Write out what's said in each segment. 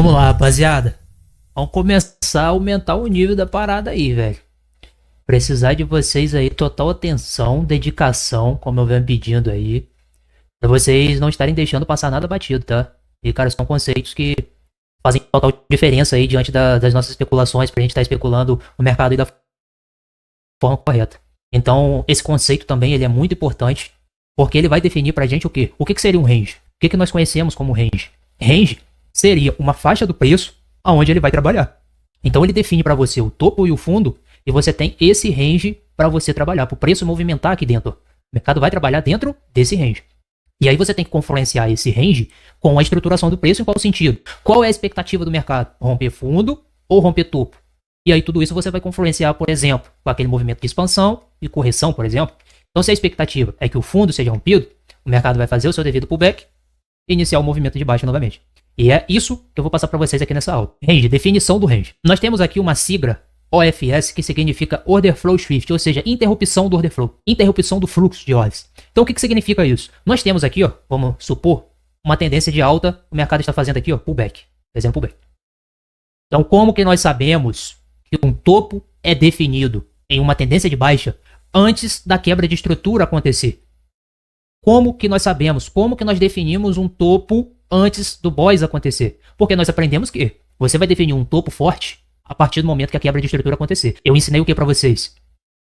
Vamos lá, rapaziada. Vamos começar a aumentar o nível da parada aí, velho. Precisar de vocês aí, total atenção, dedicação, como eu venho pedindo aí. Pra vocês não estarem deixando passar nada batido, tá? E, cara, são conceitos que fazem total diferença aí diante das nossas especulações, pra gente estar especulando o mercado aí da forma correta. Então, esse conceito também, ele é muito importante, porque ele vai definir pra gente o quê? O que que seria um range? O que que nós conhecemos como range? Range seria uma faixa do preço aonde ele vai trabalhar. Então ele define para você o topo e o fundo, e você tem esse range para você trabalhar, para o preço movimentar aqui dentro. O mercado vai trabalhar dentro desse range. E aí você tem que confluenciar esse range com a estruturação do preço em qual sentido? Qual é a expectativa do mercado? Romper fundo ou romper topo? E aí tudo isso você vai confluenciar, por exemplo, com aquele movimento de expansão e correção, por exemplo. Então se a expectativa é que o fundo seja rompido, o mercado vai fazer o seu devido pullback e iniciar o movimento de baixa novamente. E é isso que eu vou passar para vocês aqui nessa aula. Range, definição do range. Nós temos aqui uma sigla OFS que significa Order Flow Shift, ou seja, interrupção do order flow, interrupção do fluxo de ordens. Então o que significa isso? Nós temos aqui, ó, vamos supor, uma tendência de alta, o mercado está fazendo aqui, ó, pullback, fazendo pullback. Então como que nós sabemos que um topo é definido em uma tendência de baixa antes da quebra de estrutura acontecer? Como que nós sabemos? Como que nós definimos um topo antes do boys acontecer? Porque nós aprendemos que você vai definir um topo forte a partir do momento que a quebra de estrutura acontecer. Eu ensinei o que para vocês?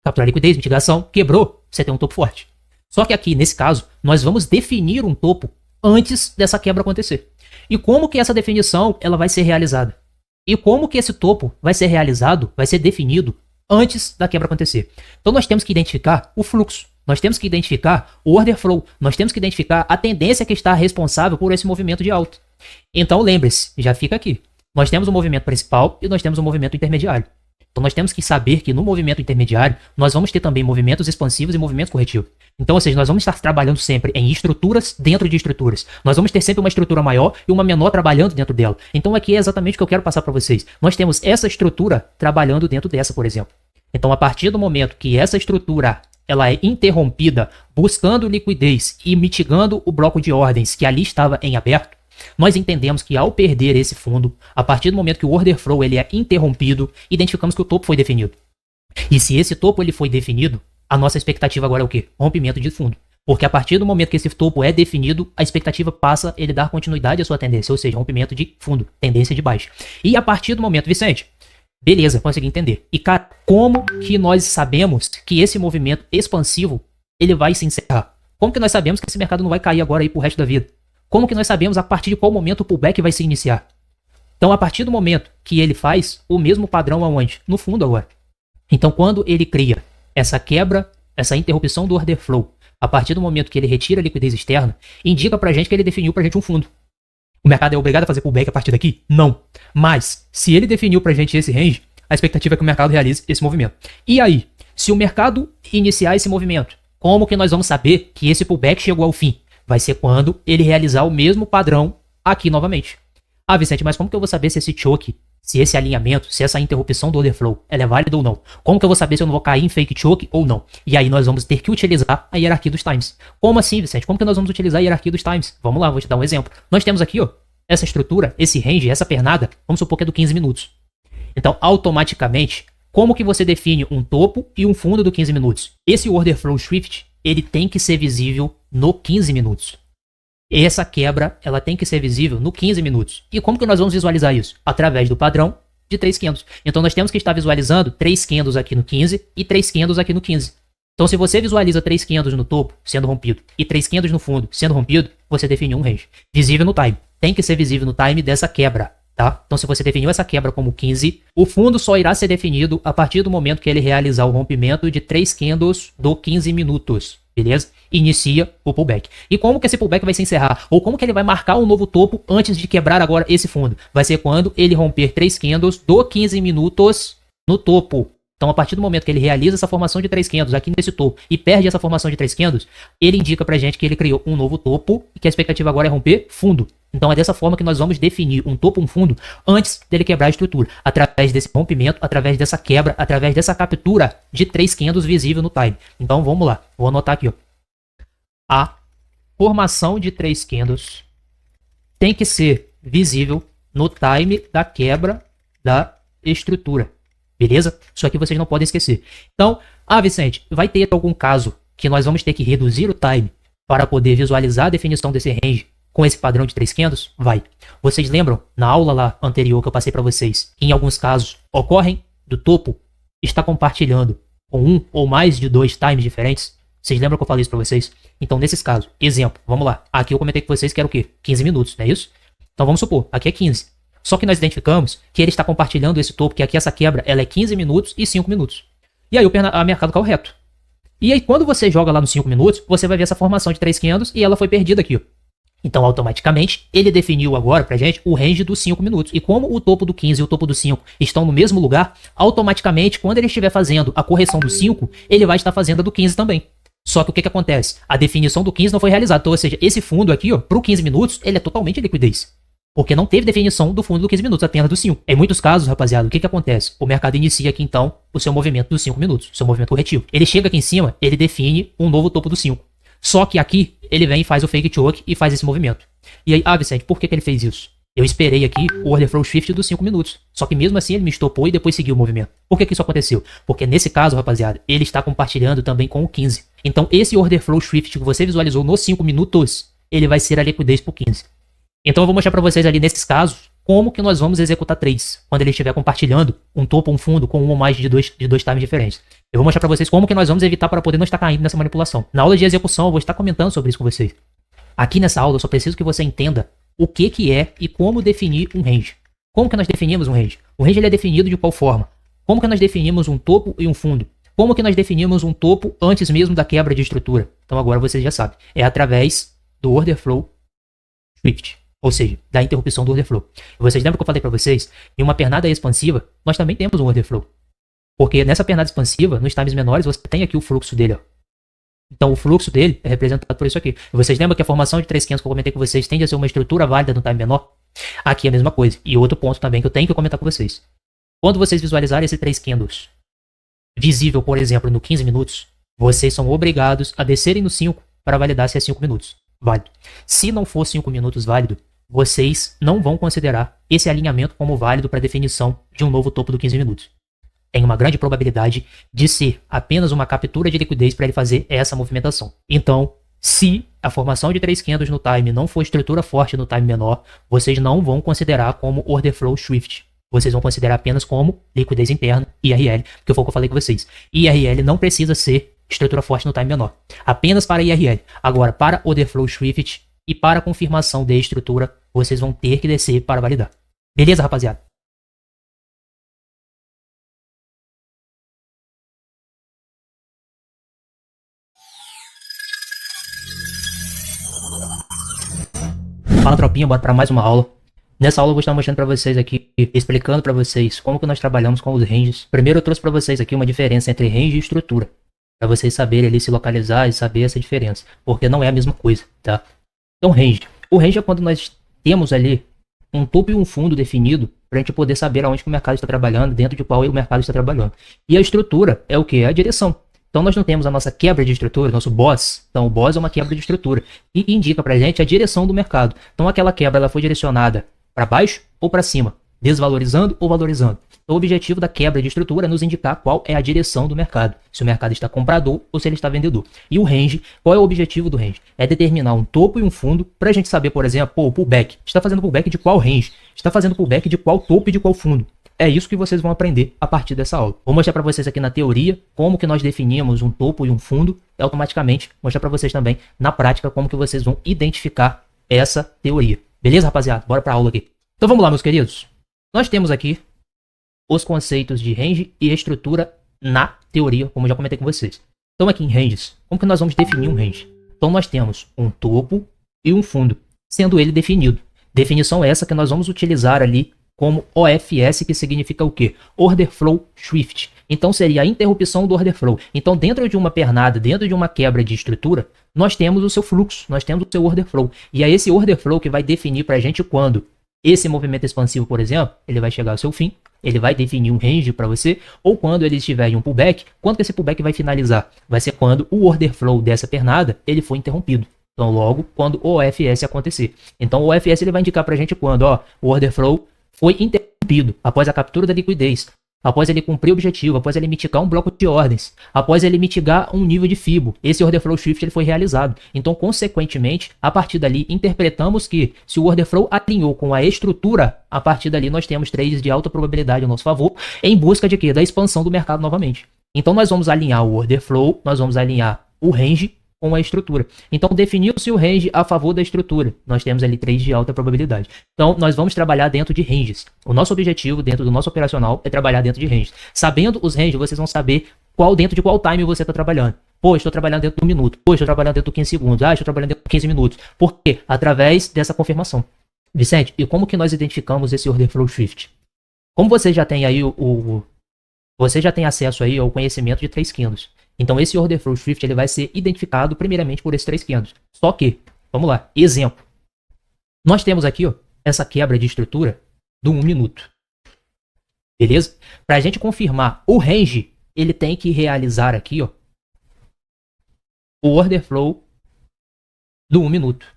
Capturar liquidez, mitigação, quebrou, você tem um topo forte. Só que aqui, nesse caso, nós vamos definir um topo antes dessa quebra acontecer. E como que essa definição ela vai ser realizada? E como que esse topo vai ser realizado, vai ser definido antes da quebra acontecer? Então nós temos que identificar o fluxo. Nós temos que identificar o order flow, nós temos que identificar a tendência que está responsável por esse movimento de alta. Então lembre-se, já fica aqui. Nós temos o movimento principal e nós temos o movimento intermediário. Então nós temos que saber que no movimento intermediário nós vamos ter também movimentos expansivos e movimentos corretivos. Então, ou seja, nós vamos estar trabalhando sempre em estruturas dentro de estruturas. Nós vamos ter sempre uma estrutura maior e uma menor trabalhando dentro dela. Então aqui é exatamente o que eu quero passar para vocês. Nós temos essa estrutura trabalhando dentro dessa, por exemplo. Então a partir do momento que essa estrutura ela é interrompida, buscando liquidez e mitigando o bloco de ordens que ali estava em aberto, nós entendemos que ao perder esse fundo, a partir do momento que o order flow ele é interrompido, identificamos que o topo foi definido. E se esse topo ele foi definido, a nossa expectativa agora é o quê? Rompimento de fundo. Porque a partir do momento que esse topo é definido, a expectativa passa ele dar continuidade à sua tendência, ou seja, rompimento de fundo, tendência de baixa. E a partir do momento, Vicente, beleza, consegui entender. E cara, como que nós sabemos que esse movimento expansivo ele vai se encerrar? Como que nós sabemos que esse mercado não vai cair agora aí pro resto da vida? Como que nós sabemos a partir de qual momento o pullback vai se iniciar? Então, a partir do momento que ele faz o mesmo padrão aonde? No fundo agora. Então, quando ele cria essa quebra, essa interrupção do order flow, a partir do momento que ele retira a liquidez externa, indica pra gente que ele definiu pra gente um fundo. O mercado é obrigado a fazer pullback a partir daqui? Não. Mas, se ele definiu pra gente esse range, a expectativa é que o mercado realize esse movimento. E aí, se o mercado iniciar esse movimento, como que nós vamos saber que esse pullback chegou ao fim? Vai ser quando ele realizar o mesmo padrão aqui novamente. Ah, Vicente, mas como que eu vou saber se esse choke, se esse alinhamento, se essa interrupção do order flow, ela é válida ou não? Como que eu vou saber se eu não vou cair em fake choke ou não? E aí nós vamos ter que utilizar a hierarquia dos times. Como assim, Vicente? Como que nós vamos utilizar a hierarquia dos times? Vamos lá, vou te dar um exemplo. Nós temos aqui, ó, essa estrutura, esse range, essa pernada, vamos supor que é do 15 minutos. Então, automaticamente, como que você define um topo e um fundo do 15 minutos? Esse order flow shift, ele tem que ser visível no 15 minutos. Essa quebra, ela tem que ser visível no 15 minutos. E como que nós vamos visualizar isso? Através do padrão de 3 candles. Então nós temos que estar visualizando 3 candles aqui no 15 e 3 candles aqui no 15. Então se você visualiza 3 candles no topo sendo rompido e 3 candles no fundo sendo rompido, você definiu um range. Visível no time. Tem que ser visível no time dessa quebra. Tá? Então se você definiu essa quebra como 15, o fundo só irá ser definido a partir do momento que ele realizar o rompimento de 3 candles do 15 minutos. Beleza? Inicia o pullback. E como que esse pullback vai se encerrar? Ou como que ele vai marcar um novo topo antes de quebrar agora esse fundo? Vai ser quando ele romper 3 candles do 15 minutos no topo. Então, a partir do momento que ele realiza essa formação de 3 candles aqui nesse topo e perde essa formação de 3 candles, ele indica pra gente que ele criou um novo topo e que a expectativa agora é romper fundo. Então é dessa forma que nós vamos definir um topo, um fundo, antes dele quebrar a estrutura. Através desse rompimento, através dessa quebra, através dessa captura de 3 candles visível no time. Então vamos lá, vou anotar aqui, ó. A formação de 3 candles tem que ser visível no time da quebra da estrutura. Beleza? Isso aqui vocês não podem esquecer. Então, Vicente, vai ter algum caso que nós vamos ter que reduzir o time para poder visualizar a definição desse range com esse padrão de 3 candles? Vai. Vocês lembram, na aula lá anterior que eu passei para vocês, que em alguns casos ocorrem do topo está compartilhando com um ou mais de 2 times diferentes? Vocês lembram que eu falei isso para vocês? Então, nesses casos, exemplo, vamos lá. Aqui eu comentei com vocês que era o quê? 15 minutos, não é isso? Então, vamos supor, aqui é 15. Só que nós identificamos que ele está compartilhando esse topo, que aqui essa quebra ela é 15 minutos e 5 minutos. E aí o mercado caiu reto. E aí quando você joga lá nos 5 minutos, você vai ver essa formação de 3 candles e ela foi perdida aqui, ó. Então automaticamente ele definiu agora pra gente o range dos 5 minutos. E como o topo do 15 e o topo do 5 estão no mesmo lugar, automaticamente quando ele estiver fazendo a correção do 5, ele vai estar fazendo a do 15 também. Só que o que acontece? A definição do 15 não foi realizada. Então, ou seja, esse fundo aqui, ó, pro 15 minutos, ele é totalmente liquidez. Porque não teve definição do fundo do 15 minutos, apenas do 5. Em muitos casos, rapaziada, o que acontece? O mercado inicia aqui, então, o seu movimento dos 5 minutos, o seu movimento corretivo. Ele chega aqui em cima, ele define um novo topo do 5. Só que aqui, ele vem e faz o fake choke e faz esse movimento. E aí, Vicente, por que ele fez isso? Eu esperei aqui o order flow shift dos 5 minutos. Só que mesmo assim, ele me estopou e depois seguiu o movimento. Por que isso aconteceu? Porque nesse caso, rapaziada, ele está compartilhando também com o 15. Então, esse order flow shift que você visualizou nos 5 minutos, ele vai ser a liquidez pro 15. Então eu vou mostrar para vocês ali nesses casos como que nós vamos executar trades quando ele estiver compartilhando um topo ou um fundo com um ou mais de dois times diferentes. Eu vou mostrar para vocês como que nós vamos evitar para poder não estar caindo nessa manipulação. Na aula de execução eu vou estar comentando sobre isso com vocês. Aqui nessa aula eu só preciso que você entenda o que é e como definir um range. Como que nós definimos um range? O range ele é definido de qual forma? Como que nós definimos um topo e um fundo? Como que nós definimos um topo antes mesmo da quebra de estrutura? Então agora vocês já sabem. É através do order flow shift. Ou seja, da interrupção do order flow. E vocês lembram que eu falei para vocês? Em uma pernada expansiva, nós também temos um order flow. Porque nessa pernada expansiva, nos times menores, você tem aqui o fluxo dele, ó. Então o fluxo dele é representado por isso aqui. E vocês lembram que a formação de 3 candles que eu comentei com vocês tende a ser uma estrutura válida no time menor? Aqui é a mesma coisa. E outro ponto também que eu tenho que comentar com vocês. Quando vocês visualizarem esse 3 candles visível, por exemplo, no 15 minutos, vocês são obrigados a descerem no 5 para validar se é 5 minutos. Válido. Se não for 5 minutos válido, vocês não vão considerar esse alinhamento como válido para definição de um novo topo do 15 minutos. Tem uma grande probabilidade de ser apenas uma captura de liquidez para ele fazer essa movimentação. Então, se a formação de 3 candles no time não for estrutura forte no time menor, vocês não vão considerar como order flow shift. Vocês vão considerar apenas como liquidez interna, IRL, que foi o que eu falei com vocês. IRL não precisa ser estrutura forte no time menor. Apenas para IRL. Agora, para order flow shift e para confirmação de estrutura, vocês vão ter que descer para validar. Beleza, rapaziada? Fala, tropinha, bora para mais uma aula. Nessa aula eu vou estar mostrando para vocês aqui, explicando para vocês como que nós trabalhamos com os ranges. Primeiro eu trouxe para vocês aqui uma diferença entre range e estrutura, para vocês saberem ali se localizar e saber essa diferença, porque não é a mesma coisa, tá? Então range. O range é quando nós temos ali um topo e um fundo definido para a gente poder saber aonde que o mercado está trabalhando, dentro de qual o mercado está trabalhando. E a estrutura é o que? É a direção. Então nós não temos a nossa quebra de estrutura, nosso boss. Então o boss é uma quebra de estrutura e indica para a gente a direção do mercado. Então aquela quebra ela foi direcionada para baixo ou para cima, desvalorizando ou valorizando. Então o objetivo da quebra de estrutura é nos indicar qual é a direção do mercado. Se o mercado está comprador ou se ele está vendedor. E o range, qual é o objetivo do range? É determinar um topo e um fundo para a gente saber, por exemplo, o pullback. Está fazendo pullback de qual range? Está fazendo pullback de qual topo e de qual fundo? É isso que vocês vão aprender a partir dessa aula. Vou mostrar para vocês aqui na teoria como que nós definimos um topo e um fundo e automaticamente mostrar para vocês também na prática como que vocês vão identificar essa teoria. Beleza, rapaziada? Bora para a aula aqui. Então vamos lá, meus queridos. Nós temos aqui os conceitos de range e estrutura na teoria, como eu já comentei com vocês. Então aqui em ranges, como que nós vamos definir um range? Então nós temos um topo e um fundo, sendo ele definido. Definição essa que nós vamos utilizar ali como OFS, que significa o quê? Order Flow Shift. Então seria a interrupção do Order Flow. Então dentro de uma pernada, dentro de uma quebra de estrutura, nós temos o seu fluxo, nós temos o seu Order Flow. E é esse Order Flow que vai definir para a gente quando esse movimento expansivo, por exemplo, ele vai chegar ao seu fim, ele vai definir um range para você, ou quando ele estiver em um pullback, quando que esse pullback vai finalizar? Vai ser quando o Order Flow dessa pernada, ele foi interrompido. Então logo, quando o OFS acontecer. Então o OFS ele vai indicar para a gente quando, ó, o Order Flow foi interrompido após a captura da liquidez, após ele cumprir o objetivo, após ele mitigar um bloco de ordens, após ele mitigar um nível de FIBO, esse order flow shift ele foi realizado. Então, consequentemente, a partir dali, interpretamos que se o order flow alinhou com a estrutura, a partir dali nós temos trades de alta probabilidade a nosso favor, em busca de quê? Da expansão do mercado novamente. Então, nós vamos alinhar o order flow, nós vamos alinhar o range com a estrutura. Então, definiu-se o range a favor da estrutura. Nós temos ali trades de alta probabilidade. Então, nós vamos trabalhar dentro de ranges. O nosso objetivo dentro do nosso operacional é trabalhar dentro de ranges. Sabendo os ranges, vocês vão saber dentro de qual time você está trabalhando. Pô, estou trabalhando dentro do minuto. Pô, estou trabalhando dentro do 15 segundos. Ah, estou trabalhando dentro de 15 minutos. Por quê? Através dessa confirmação. Vicente, e como que nós identificamos esse order flow shift? Como você já tem aí você já tem acesso aí ao conhecimento de 3 candles. Então, esse order flow shift ele vai ser identificado primeiramente por esses 3 candles. Só que, vamos lá, exemplo. Nós temos aqui, ó, essa quebra de estrutura do 1 minuto. Beleza? Para a gente confirmar o range, ele tem que realizar aqui, ó, o order flow do 1 minuto.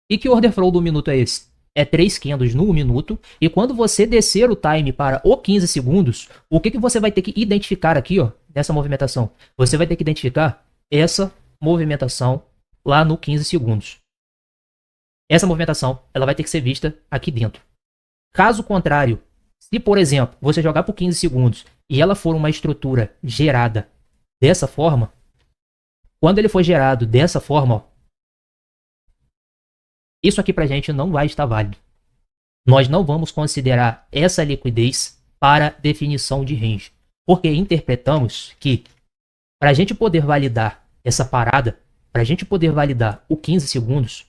E que order flow do 1 minuto é esse? É 3 candles no 1 minuto. E quando você descer o time para o 15 segundos, o que você vai ter que identificar aqui, ó, nessa movimentação? Você vai ter que identificar essa movimentação lá no 15 segundos. Essa movimentação, ela vai ter que ser vista aqui dentro. Caso contrário, se, por exemplo, você jogar por 15 segundos e ela for uma estrutura gerada dessa forma, quando ele for gerado dessa forma, ó, isso aqui pra gente não vai estar válido. Nós não vamos considerar essa liquidez para definição de range. Porque interpretamos que para a gente poder validar essa parada, para a gente poder validar o 15 segundos,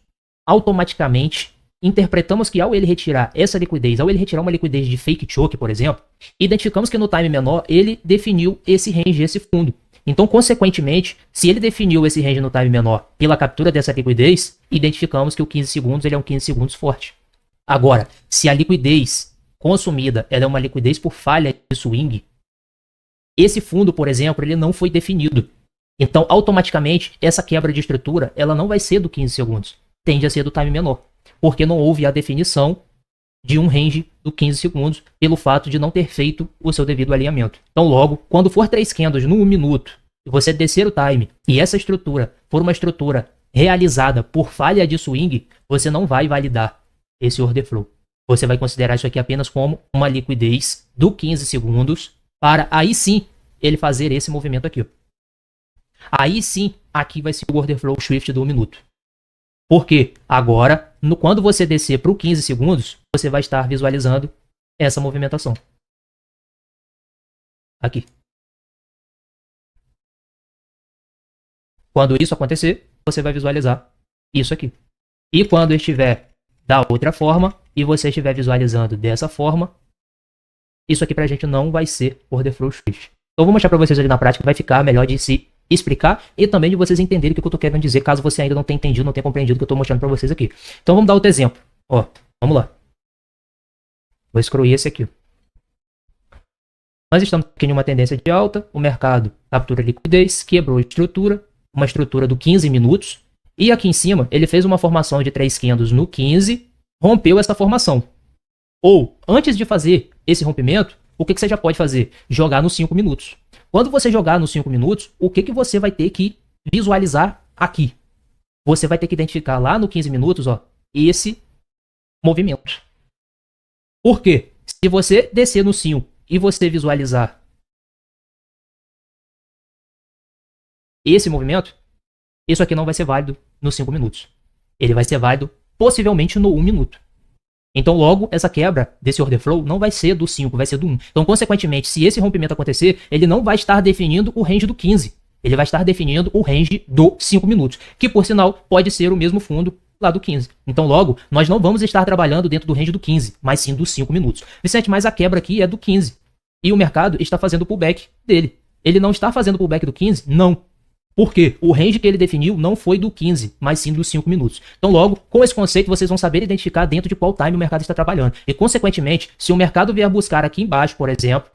automaticamente interpretamos que ao ele retirar essa liquidez, ao ele retirar uma liquidez de fake choke, por exemplo, identificamos que no time menor ele definiu esse range, esse fundo. Então, consequentemente, se ele definiu esse range no time menor pela captura dessa liquidez, identificamos que o 15 segundos ele é um 15 segundos forte. Agora, se a liquidez consumida ela é uma liquidez por falha de swing, esse fundo, por exemplo, ele não foi definido. Então, automaticamente, essa quebra de estrutura ela não vai ser do 15 segundos. Tende a ser do time menor. Porque não houve a definição de um range do 15 segundos pelo fato de não ter feito o seu devido alinhamento. Então, logo, quando for 3 candles no 1 minuto e você descer o time e essa estrutura for uma estrutura realizada por falha de swing, você não vai validar esse order flow. Você vai considerar isso aqui apenas como uma liquidez do 15 segundos para aí sim ele fazer esse movimento aqui. Aí sim, aqui vai ser o order flow shift do 1 minuto. Porque agora, quando você descer para o 15 segundos, você vai estar visualizando essa movimentação. Aqui. Quando isso acontecer, você vai visualizar isso aqui. E quando estiver da outra forma, e você estiver visualizando dessa forma, isso aqui pra gente não vai ser order flow shift. Então eu vou mostrar pra vocês ali na prática, vai ficar melhor de se explicar e também de vocês entenderem o que eu tô querendo dizer, caso você ainda não tenha entendido, não tenha compreendido o que eu tô mostrando pra vocês aqui. Então vamos dar outro exemplo. Ó, vamos lá. Vou excluir esse aqui. Nós estamos aqui em uma tendência de alta, o mercado captura liquidez, quebrou a estrutura, uma estrutura do 15 minutos, e aqui em cima ele fez uma formação de 3 candles no 15, rompeu essa formação. Ou, antes de fazer esse rompimento, o que você já pode fazer? Jogar nos 5 minutos. Quando você jogar nos 5 minutos, o que você vai ter que visualizar aqui? Você vai ter que identificar lá no 15 minutos, ó, esse movimento. Por quê? Se você descer no 5 e você visualizar esse movimento, isso aqui não vai ser válido nos 5 minutos. Ele vai ser válido possivelmente no 1 minuto. Então, logo, essa quebra desse order flow não vai ser do 5, vai ser do 1. Então, consequentemente, se esse rompimento acontecer, ele não vai estar definindo o range do 15. Ele vai estar definindo o range do 5 minutos, que, por sinal, pode ser o mesmo fundo lá do 15. Então, logo, nós não vamos estar trabalhando dentro do range do 15, mas sim dos 5 minutos. Vicente, mas a quebra aqui é do 15. E o mercado está fazendo o pullback dele. Ele não está fazendo o pullback do 15? Não. Porque o range que ele definiu não foi do 15, mas sim dos 5 minutos. Então, logo, com esse conceito, vocês vão saber identificar dentro de qual time o mercado está trabalhando. E, consequentemente, se o mercado vier buscar aqui embaixo, por exemplo,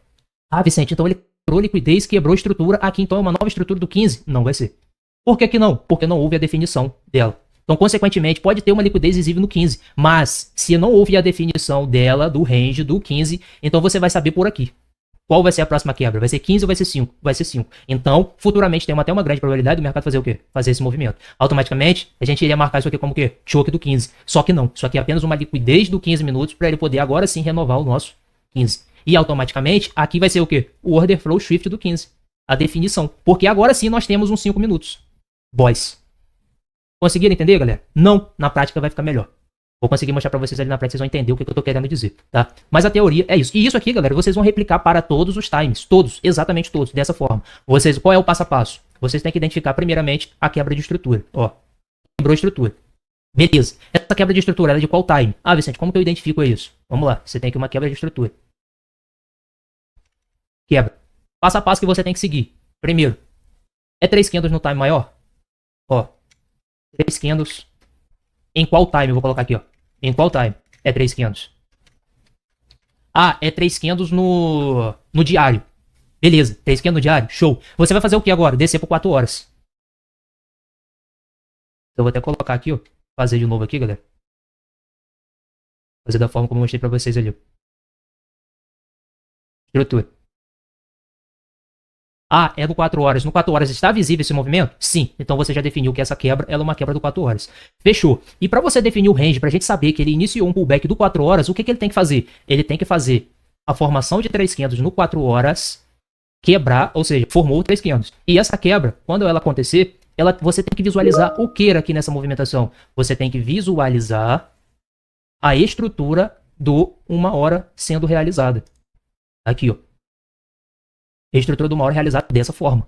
ah, Vicente, então ele quebrou liquidez, quebrou estrutura, aqui então é uma nova estrutura do 15? Não vai ser. Por que que não? Porque não houve a definição dela. Então, consequentemente, pode ter uma liquidez visível no 15, mas se não houve a definição dela, do range do 15, então você vai saber por aqui. Qual vai ser a próxima quebra? Vai ser 15 ou vai ser 5? Vai ser 5. Então, futuramente tem até uma grande probabilidade do mercado fazer o quê? Fazer esse movimento. Automaticamente, a gente iria marcar isso aqui como o quê? Choque do 15. Só que não. Isso aqui é apenas uma liquidez do 15 minutos para ele poder agora sim renovar o nosso 15. E automaticamente, aqui vai ser o quê? O order flow shift do 15. A definição. Porque agora sim nós temos uns 5 minutos. Boys. Conseguiram entender, galera? Não. Na prática vai ficar melhor. Vou conseguir mostrar pra vocês ali na prática, vocês vão entender o que eu tô querendo dizer, tá? Mas a teoria é isso. E isso aqui, galera, vocês vão replicar para todos os times. Todos, exatamente todos, dessa forma. Qual é o passo a passo? Vocês têm que identificar primeiramente a quebra de estrutura. Ó, quebrou a estrutura. Beleza. Essa quebra de estrutura, ela é de qual time? Ah, Vicente, como que eu identifico isso? Vamos lá, você tem aqui uma quebra de estrutura. Quebra. Passo a passo que você tem que seguir. Primeiro, é 3 candles no time maior? Ó, 3 candles. Em qual time? Eu vou colocar aqui, ó. Em qual time? É 3 candles. Ah, é 3 candles no diário. Beleza, 3 candles no diário. Show. Você vai fazer o que agora? Descer por 4 horas. Eu vou até colocar aqui, ó. Fazer de novo aqui, galera. Fazer da forma como eu mostrei pra vocês ali, ó. Estrutura. Ah, é do 4 horas. No 4 horas está visível esse movimento? Sim. Então você já definiu que essa quebra ela é uma quebra do 4 horas. Fechou. E para você definir o range, pra gente saber que ele iniciou um pullback do 4 horas, o que ele tem que fazer? Ele tem que fazer a formação de 3 candles no 4 horas, quebrar, ou seja, formou 3 candles. E essa quebra, quando ela acontecer, você tem que visualizar o que aqui nessa movimentação? Você tem que visualizar a estrutura do 1 hora sendo realizada. Aqui, ó. A estrutura de 1 hora é realizada dessa forma.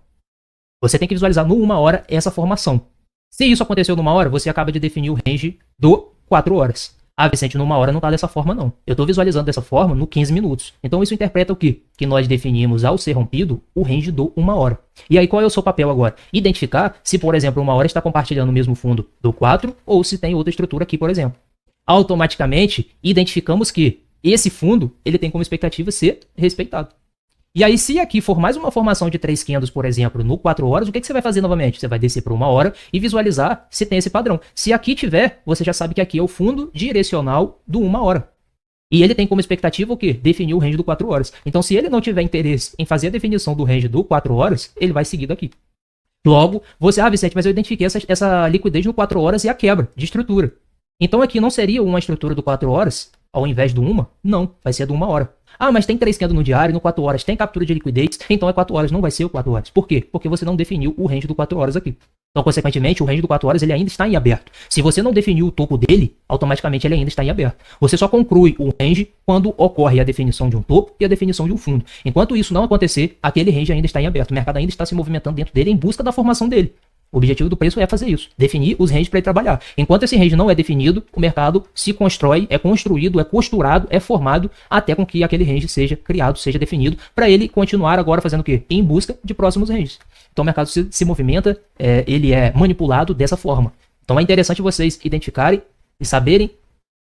Você tem que visualizar no 1 hora essa formação. Se isso aconteceu numa hora, você acaba de definir o range do 4 horas. Ah, Vicente, numa hora não tá dessa forma, não. Eu tô visualizando dessa forma no 15 minutos. Então isso interpreta o quê? Que nós definimos, ao ser rompido, o range do 1 hora. E aí qual é o seu papel agora? Identificar se, por exemplo, 1 hora está compartilhando o mesmo fundo do 4 ou se tem outra estrutura aqui, por exemplo. Automaticamente, identificamos que esse fundo ele tem como expectativa ser respeitado. E aí, se aqui for mais uma formação de 3 candles, por exemplo, no 4 horas, o que você vai fazer novamente? Você vai descer por 1 hora e visualizar se tem esse padrão. Se aqui tiver, você já sabe que aqui é o fundo direcional do 1 hora. E ele tem como expectativa o quê? Definir o range do 4 horas. Então, se ele não tiver interesse em fazer a definição do range do 4 horas, ele vai seguir daqui. Logo, você, Vicente, mas eu identifiquei essa liquidez no 4 horas e a quebra de estrutura. Então aqui não seria uma estrutura do 4 horas ao invés do 1? Não, vai ser do 1 hora. Ah, mas tem 3 candles no diário, no 4 horas tem captura de liquidez, então é 4 horas, não vai ser o 4 horas. Por quê? Porque você não definiu o range do 4 horas aqui. Então, consequentemente, o range do 4 horas ele ainda está em aberto. Se você não definiu o topo dele, automaticamente ele ainda está em aberto. Você só conclui o range quando ocorre a definição de um topo e a definição de um fundo. Enquanto isso não acontecer, aquele range ainda está em aberto. O mercado ainda está se movimentando dentro dele em busca da formação dele. O objetivo do preço é fazer isso, definir os ranges para ele trabalhar. Enquanto esse range não é definido, o mercado se constrói, é construído, é costurado, é formado, até com que aquele range seja criado, seja definido, para ele continuar agora fazendo o quê? Em busca de próximos ranges. Então o mercado se movimenta, ele é manipulado dessa forma. Então é interessante vocês identificarem e saberem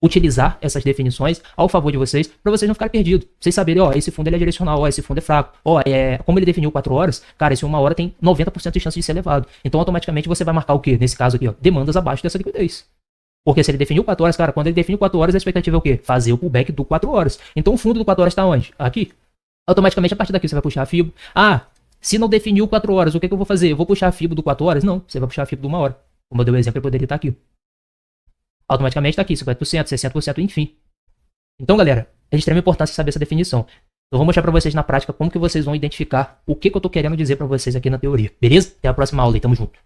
utilizar essas definições ao favor de vocês, para vocês não ficarem perdidos. Vocês saberem, ó, esse fundo ele é direcional, ó, esse fundo é fraco, ó, como ele definiu 4 horas, cara, esse 1 hora tem 90% de chance de ser elevado. Então, automaticamente, você vai marcar o quê? Nesse caso aqui, ó, demandas abaixo dessa liquidez. Porque se ele definiu 4 horas, cara, quando ele definiu 4 horas, a expectativa é o quê? Fazer o pullback do 4 horas. Então, o fundo do 4 horas está onde? Aqui. Automaticamente, a partir daqui, você vai puxar a FIBO. Ah, se não definiu 4 horas, o que eu vou fazer? Eu vou puxar a FIBO do 4 horas? Não, você vai puxar a FIBO do 1 hora. Como eu dei o exemplo, ele poderia estar aqui. Automaticamente está aqui, 50%, 60%, enfim. Então, galera, é de extrema importância saber essa definição. Eu vou mostrar para vocês na prática como que vocês vão identificar o que eu estou querendo dizer para vocês aqui na teoria. Beleza? Até a próxima aula e tamo junto.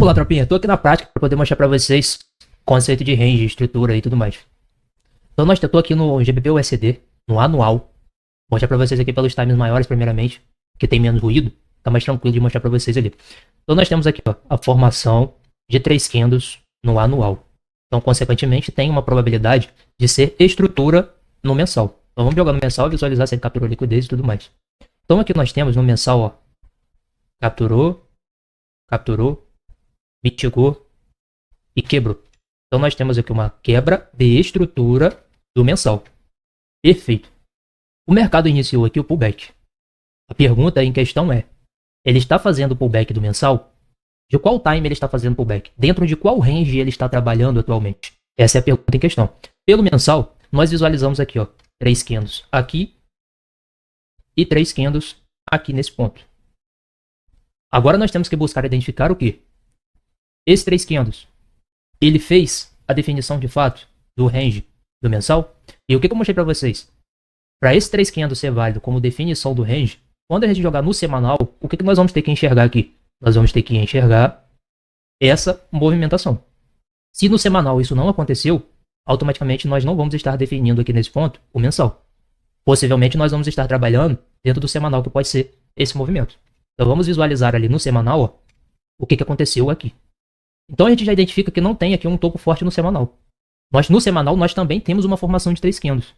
Olá, tropinha. Estou aqui na prática para poder mostrar para vocês o conceito de range, estrutura e tudo mais. Então, nós estou aqui no GBP/USD, no anual. Vou mostrar para vocês aqui pelos times maiores, primeiramente, que tem menos ruído. Tá mais tranquilo de mostrar para vocês ali. Então, nós temos aqui ó, a formação de 3 candles no anual. Então, consequentemente, tem uma probabilidade de ser estrutura no mensal. Então, vamos jogar no mensal e visualizar se ele capturou liquidez e tudo mais. Então, aqui nós temos no mensal, ó, capturou, mitigou e quebrou. Então nós temos aqui uma quebra de estrutura do mensal. Perfeito. O mercado iniciou aqui o pullback. A pergunta em questão é, ele está fazendo o pullback do mensal? De qual time ele está fazendo pullback? Dentro de qual range ele está trabalhando atualmente? Essa é a pergunta em questão. Pelo mensal, nós visualizamos aqui, ó, 3 candles aqui e 3 candles aqui nesse ponto. Agora nós temos que buscar identificar o quê? Esse 3 candles, ele fez a definição de fato do range do mensal? E o que eu mostrei para vocês? Para esse 3 candles ser válido como definição do range, quando a gente jogar no semanal, o que nós vamos ter que enxergar aqui? Nós vamos ter que enxergar essa movimentação. Se no semanal isso não aconteceu, automaticamente nós não vamos estar definindo aqui nesse ponto o mensal. Possivelmente nós vamos estar trabalhando dentro do semanal, que pode ser esse movimento. Então vamos visualizar ali no semanal, ó, o que aconteceu aqui. Então a gente já identifica que não tem aqui um topo forte no semanal. No semanal nós também temos uma formação de 3 candles.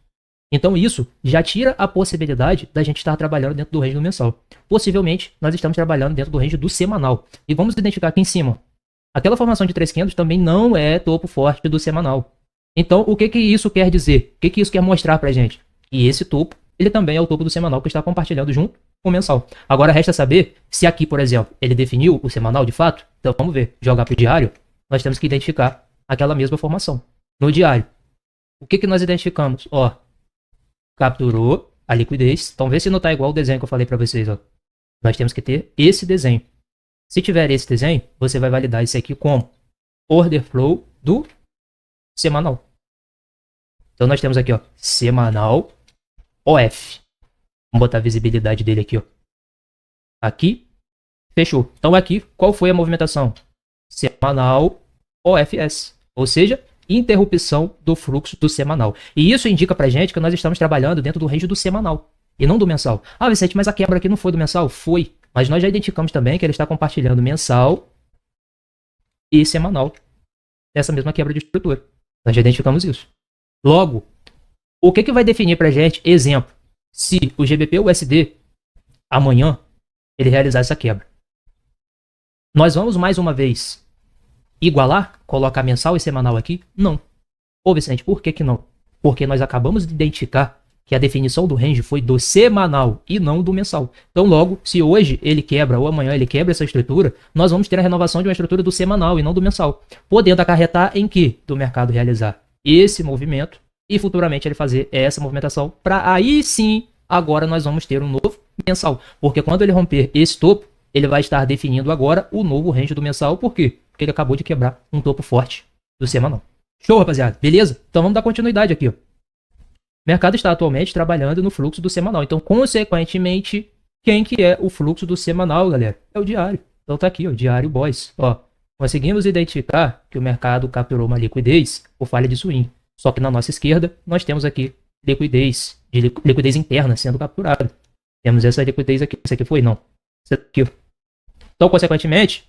Então isso já tira a possibilidade da gente estar trabalhando dentro do range do mensal. Possivelmente nós estamos trabalhando dentro do range do semanal. E vamos identificar aqui em cima. Aquela formação de 3 candles também não é topo forte do semanal. Então o que isso quer dizer? O que isso quer mostrar pra gente? Que esse topo, ele também é o topo do semanal que está compartilhando junto com o mensal. Agora resta saber se aqui, por exemplo, ele definiu o semanal de fato. Então vamos ver, jogar para o diário, nós temos que identificar aquela mesma formação. No diário, o que nós identificamos? Ó, capturou a liquidez. Então vê se não está igual o desenho que eu falei para vocês. Ó. Nós temos que ter esse desenho. Se tiver esse desenho, você vai validar isso aqui como order flow do semanal. Então nós temos aqui, ó, semanal OF. Vamos botar a visibilidade dele aqui, ó. Aqui, fechou. Então aqui, qual foi a movimentação? Semanal OFS. Ou seja, interrupção do fluxo do semanal. E isso indica pra gente que nós estamos trabalhando dentro do range do semanal e não do mensal. Ah, Vicente, mas a quebra aqui não foi do mensal? Foi. Mas nós já identificamos também que ele está compartilhando mensal e semanal nessa mesma quebra de estrutura. Nós já identificamos isso. Logo, o que vai definir pra gente, exemplo, se o GBP/USD amanhã ele realizar essa quebra? Nós vamos mais uma vez igualar, colocar mensal e semanal aqui? Não. Ô Vicente, por que não? Porque nós acabamos de identificar que a definição do range foi do semanal e não do mensal. Então logo, se hoje ele quebra ou amanhã ele quebra essa estrutura, nós vamos ter a renovação de uma estrutura do semanal e não do mensal. Podendo acarretar em que? Do mercado realizar esse movimento e futuramente ele fazer essa movimentação, para aí sim, agora nós vamos ter um novo mensal. Porque quando ele romper esse topo, ele vai estar definindo agora o novo range do mensal. Por quê? Porque ele acabou de quebrar um topo forte do semanal. Show, rapaziada? Beleza? Então vamos dar continuidade aqui, ó. O mercado está atualmente trabalhando no fluxo do semanal. Então, consequentemente, quem que é o fluxo do semanal, galera? É o diário. Então tá aqui, ó, diário boys. Ó, conseguimos identificar que o mercado capturou uma liquidez por falha de swing. Só que na nossa esquerda, nós temos aqui liquidez interna sendo capturada. Temos essa liquidez aqui. Isso aqui foi? Não. Isso aqui, ó. Então, consequentemente,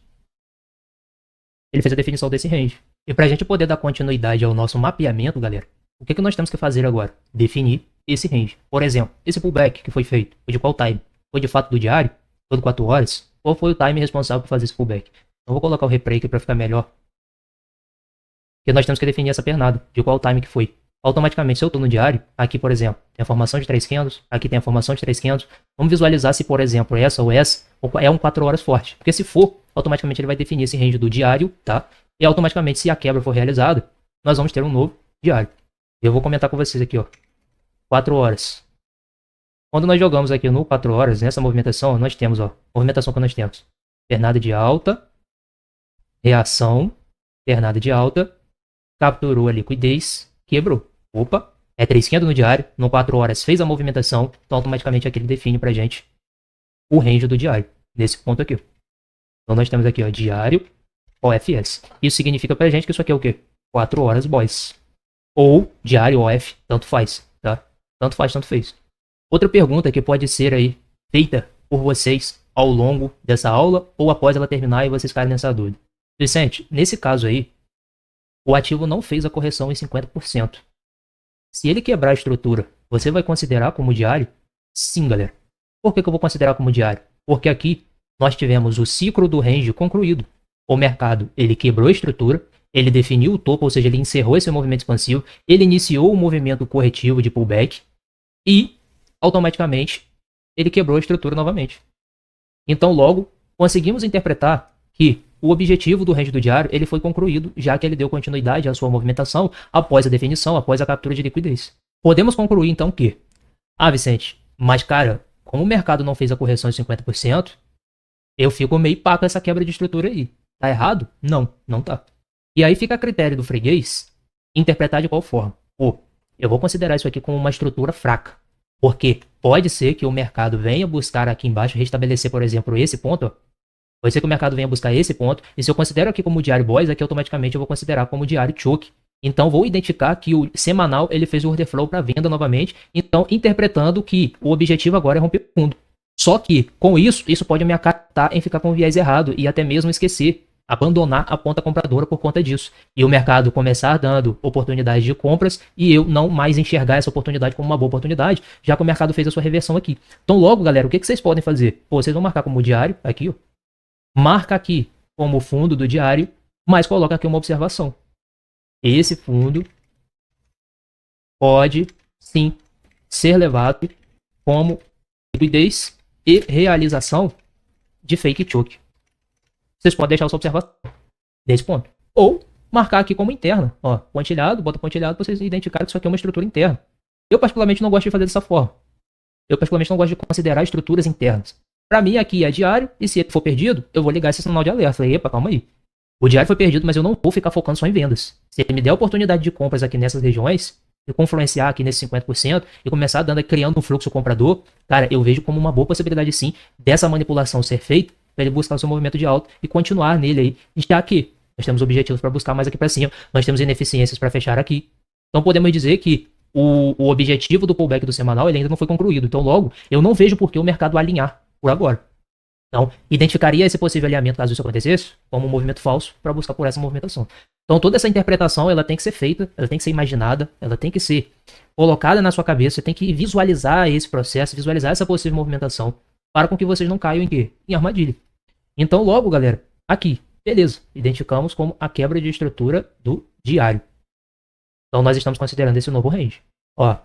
ele fez a definição desse range. E para a gente poder dar continuidade ao nosso mapeamento, galera, o que nós temos que fazer agora? Definir esse range. Por exemplo, esse pullback que foi feito, foi de qual time? Foi de fato do diário? Todo 4 horas? Ou foi o time responsável por fazer esse pullback? Então vou colocar o replay aqui para ficar melhor. Porque nós temos que definir essa pernada, de qual time que foi. Automaticamente, se eu estou no diário, aqui por exemplo, tem a formação de 3 candles, aqui tem a formação de 3 candles. Vamos visualizar se, por exemplo, essa ou essa é um 4 horas forte. Porque se for, automaticamente ele vai definir esse range do diário, tá? E automaticamente, se a quebra for realizada, nós vamos ter um novo diário. Eu vou comentar com vocês aqui, ó. 4 horas. Quando nós jogamos aqui no 4 horas, nessa movimentação, nós temos, ó, movimentação que nós temos. Pernada de alta, reação, pernada de alta, capturou a liquidez, quebrou. Opa, é 3 candles no diário, no 4 horas fez a movimentação, então automaticamente aqui ele define pra gente o range do diário, nesse ponto aqui. Então nós temos aqui, ó, diário OFS. Isso significa pra gente que isso aqui é o quê? 4 horas, boys. Ou diário OF, tanto faz, tá? Tanto faz, tanto fez. Outra pergunta que pode ser aí feita por vocês ao longo dessa aula ou após ela terminar e vocês caírem nessa dúvida. Vicente, nesse caso aí, o ativo não fez a correção em 50%. Se ele quebrar a estrutura, você vai considerar como diário? Sim, galera. Por que eu vou considerar como diário? Porque aqui nós tivemos o ciclo do range concluído. O mercado, ele quebrou a estrutura ele definiu o topo, ou seja, ele encerrou esse movimento expansivo, ele iniciou o movimento corretivo de pullback e, automaticamente, ele quebrou a estrutura novamente. Então, logo, conseguimos interpretar que o objetivo do range do diário ele foi concluído, já que ele deu continuidade à sua movimentação após a definição, após a captura de liquidez. Podemos concluir, então, que... Vicente, mas, cara, como o mercado não fez a correção de 50%, eu fico meio pá com essa quebra de estrutura aí. Tá errado? Não, não tá. E aí fica a critério do freguês interpretar de qual forma. Eu vou considerar isso aqui como uma estrutura fraca. Porque pode ser que o mercado venha buscar aqui embaixo, restabelecer, por exemplo, esse ponto. Pode ser que o mercado venha buscar esse ponto. E se eu considero aqui como diário boys, aqui automaticamente eu vou considerar como diário choke. Então vou identificar que o semanal ele fez o order flow para venda novamente. Então interpretando que o objetivo agora é romper o fundo. Só que com isso pode me acarretar em ficar com o viés errado e até mesmo esquecer, abandonar a ponta compradora por conta disso. E o mercado começar dando oportunidades de compras e eu não mais enxergar essa oportunidade como uma boa oportunidade, já que o mercado fez a sua reversão aqui. Então logo, galera, o que vocês podem fazer? Vocês vão marcar como diário, aqui, ó. Marca aqui como fundo do diário, mas coloca aqui uma observação. Esse fundo pode, sim, ser levado como liquidez e realização de fake choke. Vocês podem deixar essa observação nesse ponto. Ou marcar aqui como interna. Ó, pontilhado, bota pontilhado para vocês identificarem que isso aqui é uma estrutura interna. Eu particularmente não gosto de fazer dessa forma. Eu particularmente não gosto de considerar estruturas internas. Para mim aqui é diário e se ele for perdido, eu vou ligar esse sinal de alerta. Falei, epa, calma aí. O diário foi perdido, mas eu não vou ficar focando só em vendas. Se ele me der a oportunidade de compras aqui nessas regiões, e confluenciar aqui nesses 50% e começar criando um fluxo comprador, cara, eu vejo como uma boa possibilidade sim dessa manipulação ser feita para ele buscar o seu movimento de alta e continuar nele aí, já que nós temos objetivos para buscar mais aqui para cima, nós temos ineficiências para fechar aqui. Então podemos dizer que o objetivo do pullback do semanal ele ainda não foi concluído. Então logo, eu não vejo por que o mercado alinhar por agora. Então, identificaria esse possível alinhamento caso isso acontecesse como um movimento falso para buscar por essa movimentação. Então, toda essa interpretação ela tem que ser feita, ela tem que ser imaginada, ela tem que ser colocada na sua cabeça, você tem que visualizar esse processo, visualizar essa possível movimentação para com que vocês não caiam em quê? Em armadilha. Então, logo, galera, aqui, beleza, identificamos como a quebra de estrutura do diário. Então, nós estamos considerando esse novo range. Ó,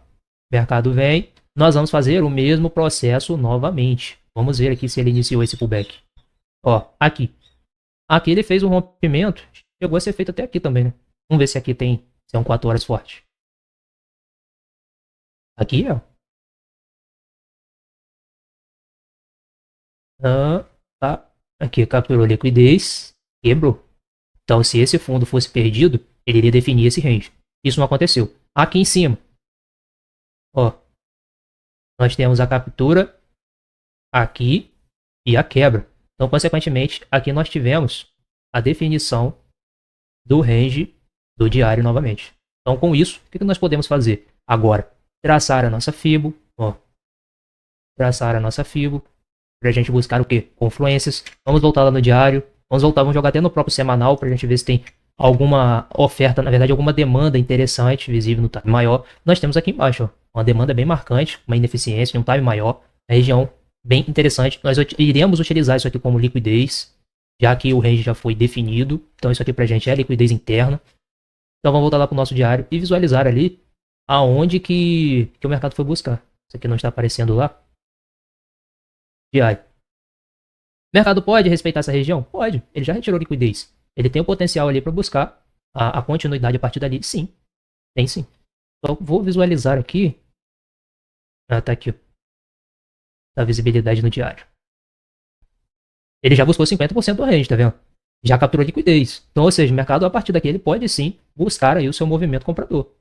mercado vem, nós vamos fazer o mesmo processo novamente. Vamos ver aqui se ele iniciou esse pullback. Ó, aqui. Aqui ele fez um rompimento. Chegou a ser feito até aqui também, né? Vamos ver se aqui tem... Se é um 4 horas forte. Aqui, ó. Tá. Aqui capturou liquidez. Quebrou. Então, se esse fundo fosse perdido, ele iria definir esse range. Isso não aconteceu. Aqui em cima. Ó. Nós temos a captura... aqui e a quebra. Então, consequentemente, aqui nós tivemos a definição do range do diário novamente. Então, com isso, o que nós podemos fazer? Agora, traçar a nossa FIBO, ó. Traçar a nossa FIBO, para a gente buscar o quê? Confluências. Vamos voltar lá no diário, vamos jogar até no próprio semanal, para a gente ver se tem alguma oferta, na verdade, alguma demanda interessante, visível no time maior. Nós temos aqui embaixo, ó, uma demanda bem marcante, uma ineficiência em um time maior, a região bem interessante. Nós iremos utilizar isso aqui como liquidez, já que o range já foi definido. Então isso aqui pra gente é liquidez interna. Então vamos voltar lá pro nosso diário e visualizar ali aonde que o mercado foi buscar. Isso aqui não está aparecendo lá. Diário. O mercado pode respeitar essa região? Pode. Ele já retirou liquidez. Ele tem o potencial ali para buscar a continuidade a partir dali? Sim. Tem sim. Então vou visualizar aqui. Tá aqui, ó. A visibilidade no diário. Ele já buscou 50% do range, tá vendo? Já capturou liquidez. Então, ou seja, o mercado a partir daqui ele pode sim buscar aí o seu movimento comprador.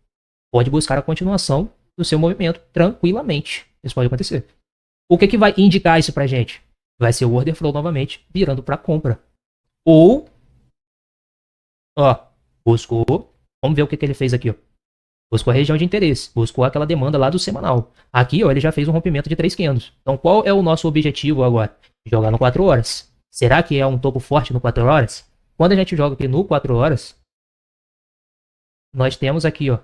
Pode buscar a continuação do seu movimento tranquilamente. Isso pode acontecer. O que vai indicar isso pra gente? Vai ser o order flow novamente virando para compra. Ou, ó, buscou. Vamos ver o que ele fez aqui, ó. Buscou a região de interesse, buscou aquela demanda lá do semanal. Aqui, ó, ele já fez um rompimento de 3 candles. Então, qual é o nosso objetivo agora? Jogar no 4 horas. Será que é um topo forte no 4 horas? Quando a gente joga aqui no 4 horas, nós temos aqui, ó,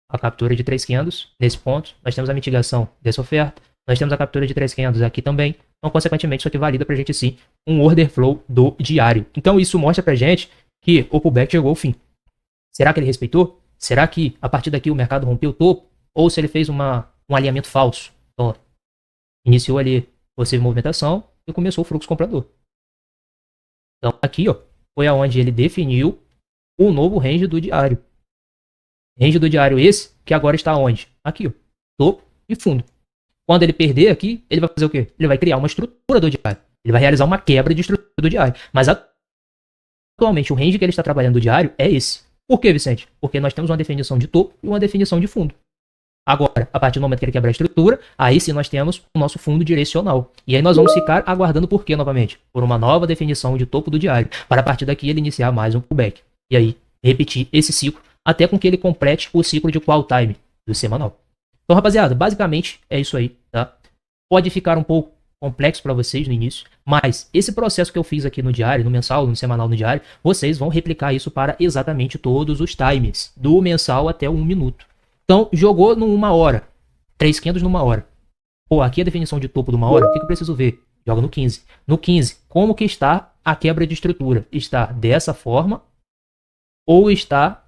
a captura de 3 candles nesse ponto. Nós temos a mitigação dessa oferta. Nós temos a captura de 3 candles aqui também. Então, consequentemente, isso aqui valida pra gente sim um order flow do diário. Então, isso mostra pra gente que o pullback chegou ao fim. Será que ele respeitou? Será que a partir daqui o mercado rompeu o topo? Ou se ele fez um alinhamento falso? Então, iniciou ali possível movimentação e começou o fluxo comprador. Então aqui, ó, foi aonde ele definiu o novo range do diário. Range do diário esse, que agora está onde? Aqui, ó, topo e fundo. Quando ele perder aqui, ele vai fazer o quê? Ele vai criar uma estrutura do diário. Ele vai realizar uma quebra de estrutura do diário. Mas atualmente o range que ele está trabalhando do diário é esse. Por quê, Vicente? Porque nós temos uma definição de topo e uma definição de fundo. Agora, a partir do momento que ele quebrar a estrutura, aí sim nós temos o nosso fundo direcional. E aí nós vamos ficar aguardando por quê novamente? Por uma nova definição de topo do diário, para a partir daqui ele iniciar mais um pullback. E aí, repetir esse ciclo, até com que ele complete o ciclo de qual time do semanal. Então, rapaziada, basicamente é isso aí, tá? Pode ficar um pouco complexo para vocês no início, mas esse processo que eu fiz aqui no diário, no mensal, no semanal, no diário, vocês vão replicar isso para exatamente todos os times, do mensal até o 1 minuto. Então, jogou no 1 hora, 3 candles numa hora. Pô, aqui a definição de topo de 1 hora, o que eu preciso ver? Joga no 15. No 15, como que está a quebra de estrutura? Está dessa forma ou está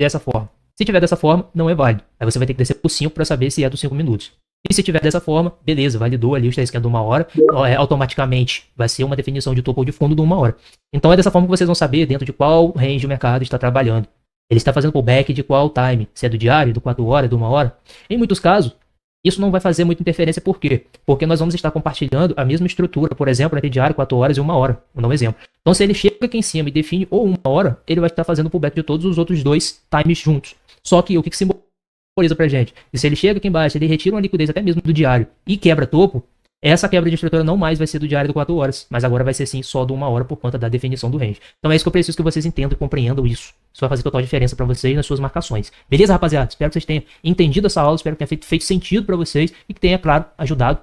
dessa forma? Se tiver dessa forma, não é válido. Aí você vai ter que descer por 5 para saber se é dos 5 minutos. E se tiver dessa forma, beleza, validou ali os 3 candles de 1 hora, automaticamente vai ser uma definição de topo ou de fundo de 1 hora. Então é dessa forma que vocês vão saber dentro de qual range o mercado está trabalhando. Ele está fazendo pullback de qual time? Se é do diário, do 4 horas, do 1 hora? Em muitos casos, isso não vai fazer muita interferência. Por quê? Porque nós vamos estar compartilhando a mesma estrutura, por exemplo, entre diário, 4 horas e 1 hora. Vou dar um exemplo. Então, se ele chega aqui em cima e define ou 1 hora, ele vai estar fazendo pullback de todos os outros dois times juntos. Só que o que simboliza pra gente? E se ele chega aqui embaixo, ele retira uma liquidez até mesmo do diário e quebra topo, essa quebra de estrutura não mais vai ser do diário do 4 horas, mas agora vai ser sim só do 1 hora por conta da definição do range. Então é isso que eu preciso que vocês entendam e compreendam isso. Isso vai fazer total diferença para vocês nas suas marcações. Beleza, rapaziada? Espero que vocês tenham entendido essa aula, espero que tenha feito sentido para vocês e que tenha, claro, ajudado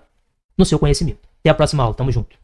no seu conhecimento. Até a próxima aula, tamo junto.